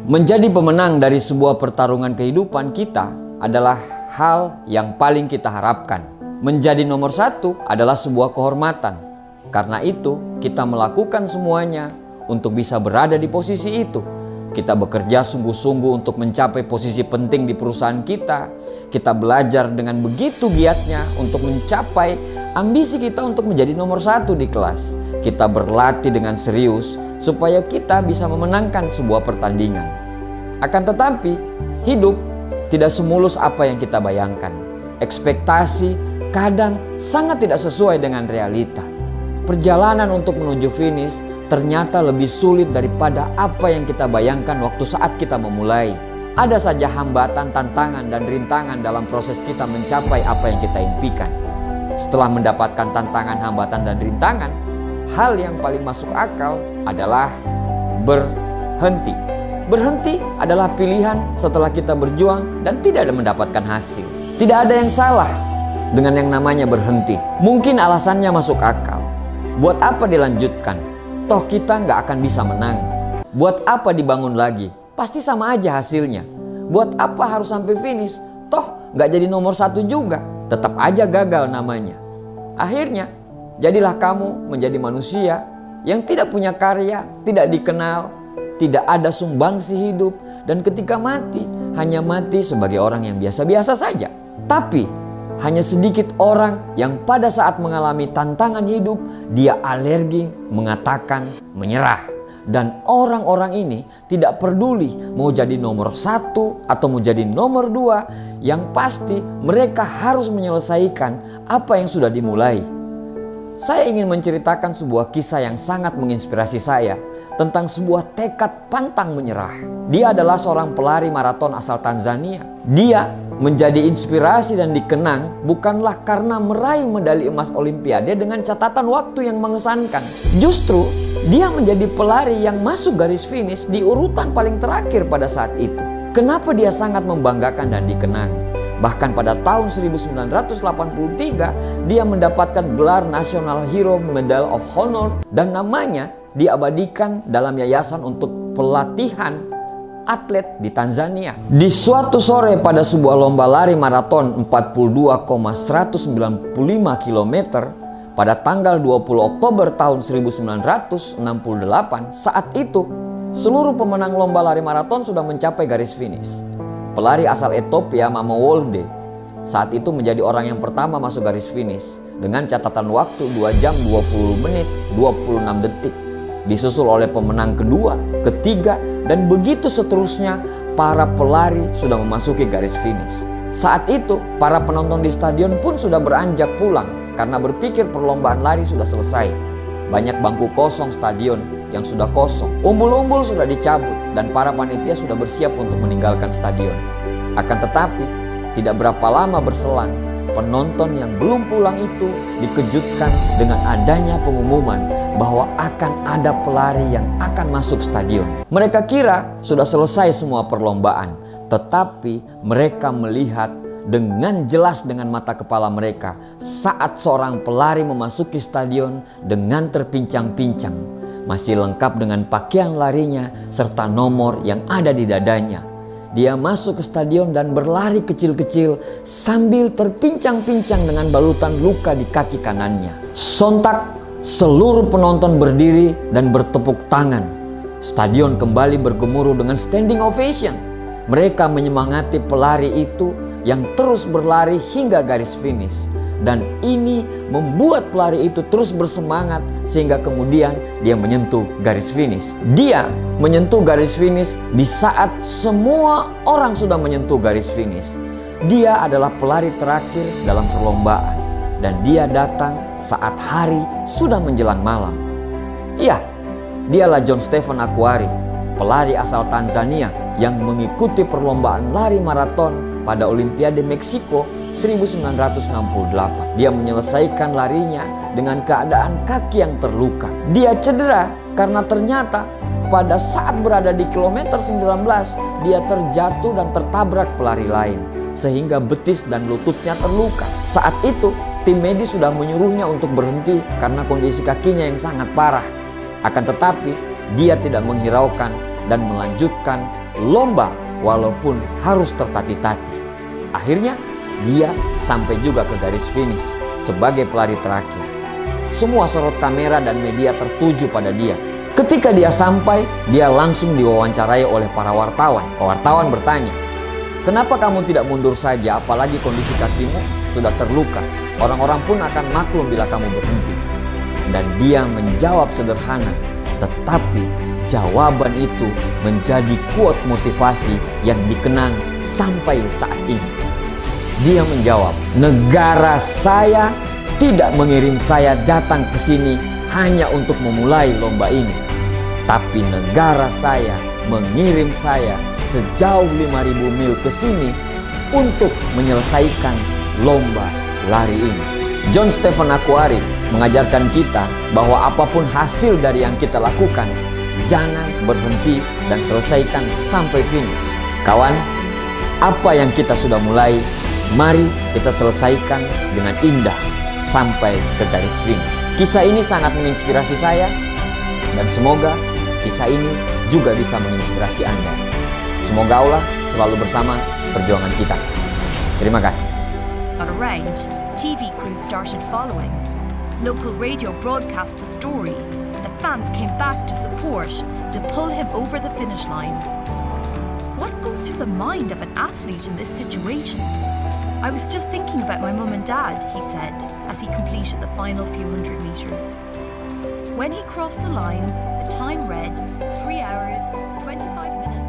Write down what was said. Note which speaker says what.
Speaker 1: Menjadi pemenang dari sebuah pertarungan kehidupan kita adalah hal yang paling kita harapkan. Menjadi nomor satu adalah sebuah kehormatan. Karena itu, kita melakukan semuanya untuk bisa berada di posisi itu. Kita bekerja sungguh-sungguh untuk mencapai posisi penting di perusahaan kita. Kita belajar dengan begitu giatnya untuk mencapai ambisi kita untuk menjadi nomor satu di kelas. Kita berlatih dengan serius supaya kita bisa memenangkan sebuah pertandingan. Akan tetapi, hidup tidak semulus apa yang kita bayangkan. Ekspektasi kadang sangat tidak sesuai dengan realita. Perjalanan untuk menuju finish ternyata lebih sulit daripada apa yang kita bayangkan waktu saat kita memulai. Ada saja hambatan, tantangan, dan rintangan dalam proses kita mencapai apa yang kita impikan. Setelah mendapatkan tantangan, hambatan, dan rintangan, hal yang paling masuk akal adalah berhenti. Berhenti adalah pilihan setelah kita berjuang dan tidak mendapatkan hasil. Tidak ada yang salah dengan yang namanya berhenti. Mungkin alasannya masuk akal. Buat apa dilanjutkan? Toh kita nggak akan bisa menang. Buat apa dibangun lagi? Pasti sama aja hasilnya. Buat apa harus sampai finish? Toh nggak jadi nomor satu juga. Tetap aja gagal namanya. Akhirnya, jadilah kamu menjadi manusia yang tidak punya karya, tidak dikenal, tidak ada sumbangsi hidup, dan ketika mati, hanya mati sebagai orang yang biasa-biasa saja. Tapi, hanya sedikit orang yang pada saat mengalami tantangan hidup, dia alergi, mengatakan menyerah. Dan orang-orang ini tidak peduli mau jadi nomor satu atau mau jadi nomor dua. Yang pasti mereka harus menyelesaikan apa yang sudah dimulai. Saya ingin menceritakan sebuah kisah yang sangat menginspirasi saya tentang sebuah tekad pantang menyerah. Dia adalah seorang pelari maraton asal Tanzania. Dia menjadi inspirasi dan dikenang bukanlah karena meraih medali emas Olimpiade dengan catatan waktu yang mengesankan. Justru dia menjadi pelari yang masuk garis finish di urutan paling terakhir pada saat itu. Kenapa dia sangat membanggakan dan dikenang? Bahkan pada tahun 1983 dia mendapatkan gelar National Hero Medal of Honor dan namanya diabadikan dalam yayasan untuk pelatihan atlet di Tanzania. Di suatu sore pada sebuah lomba lari maraton 42,195 km pada tanggal 20 Oktober tahun 1968, saat itu seluruh pemenang lomba lari maraton sudah mencapai garis finish. Pelari asal Ethiopia Mama Wolde saat itu menjadi orang yang pertama masuk garis finish dengan catatan waktu 2 jam 20 menit 26 detik. Disusul oleh pemenang kedua, ketiga, dan begitu seterusnya para pelari sudah memasuki garis finish. Saat itu para penonton di stadion pun sudah beranjak pulang karena berpikir perlombaan lari sudah selesai. Banyak bangku kosong stadion yang sudah kosong. Umbul-umbul sudah dicabut dan para panitia sudah bersiap untuk meninggalkan stadion. Akan tetapi, tidak berapa lama berselang, penonton yang belum pulang itu dikejutkan dengan adanya pengumuman bahwa akan ada pelari yang akan masuk stadion. Mereka kira sudah selesai semua perlombaan, tetapi mereka melihat dengan jelas dengan mata kepala mereka saat seorang pelari memasuki stadion dengan terpincang-pincang, masih lengkap dengan pakaian larinya serta nomor yang ada di dadanya. Dia masuk ke stadion dan berlari kecil-kecil sambil terpincang-pincang dengan balutan luka di kaki kanannya. Sontak seluruh penonton berdiri dan bertepuk tangan. Stadion kembali bergemuruh dengan standing ovation. Mereka menyemangati pelari itu yang terus berlari hingga garis finish. Dan ini membuat pelari itu terus bersemangat sehingga kemudian dia menyentuh garis finish. Dia menyentuh garis finish di saat semua orang sudah menyentuh garis finish. Dia adalah pelari terakhir dalam perlombaan dan dia datang saat hari sudah menjelang malam. Iya, dialah John Stephen Akhwari, pelari asal Tanzania yang mengikuti perlombaan lari maraton pada Olimpiade Meksiko 1968. Dia menyelesaikan larinya dengan keadaan kaki yang terluka. Dia cedera karena ternyata pada saat berada di kilometer 19 dia terjatuh dan tertabrak pelari lain sehingga betis dan lututnya terluka. Saat itu tim medis sudah menyuruhnya untuk berhenti karena kondisi kakinya yang sangat parah. Akan tetapi dia tidak menghiraukan dan melanjutkan lomba walaupun harus tertati-tati. Akhirnya dia sampai juga ke garis finish sebagai pelari terakhir. Semua sorot kamera dan media tertuju pada dia. Ketika dia sampai, dia langsung diwawancarai oleh para wartawan. Wartawan bertanya, "Kenapa kamu tidak mundur saja, apalagi kondisi kakimu sudah terluka? Orang-orang pun akan maklum bila kamu berhenti." Dan dia menjawab sederhana, tetapi jawaban itu menjadi quote motivasi yang dikenang sampai saat ini. Dia menjawab, "Negara saya tidak mengirim saya datang ke sini hanya untuk memulai lomba ini. Tapi negara saya mengirim saya sejauh 5.000 mil ke sini untuk menyelesaikan lomba lari ini." John Stephen Akhwari mengajarkan kita bahwa apapun hasil dari yang kita lakukan, jangan berhenti dan selesaikan sampai finish. Kawan, apa yang kita sudah mulai, mari kita selesaikan dengan indah sampai ke garis finish. Kisah ini sangat menginspirasi saya dan semoga kisah ini juga bisa menginspirasi Anda. Semoga Allah selalu bersama perjuangan kita. Terima kasih.
Speaker 2: Around, TV crews started following. Local radio broadcast the story that fans came back to support to pull him over the finish line. What goes through the mind of an athlete in this situation? "I was just thinking about my mum and dad," he said as he completed the final few hundred meters. When he crossed the line, the time read 3 hours, 25 minutes.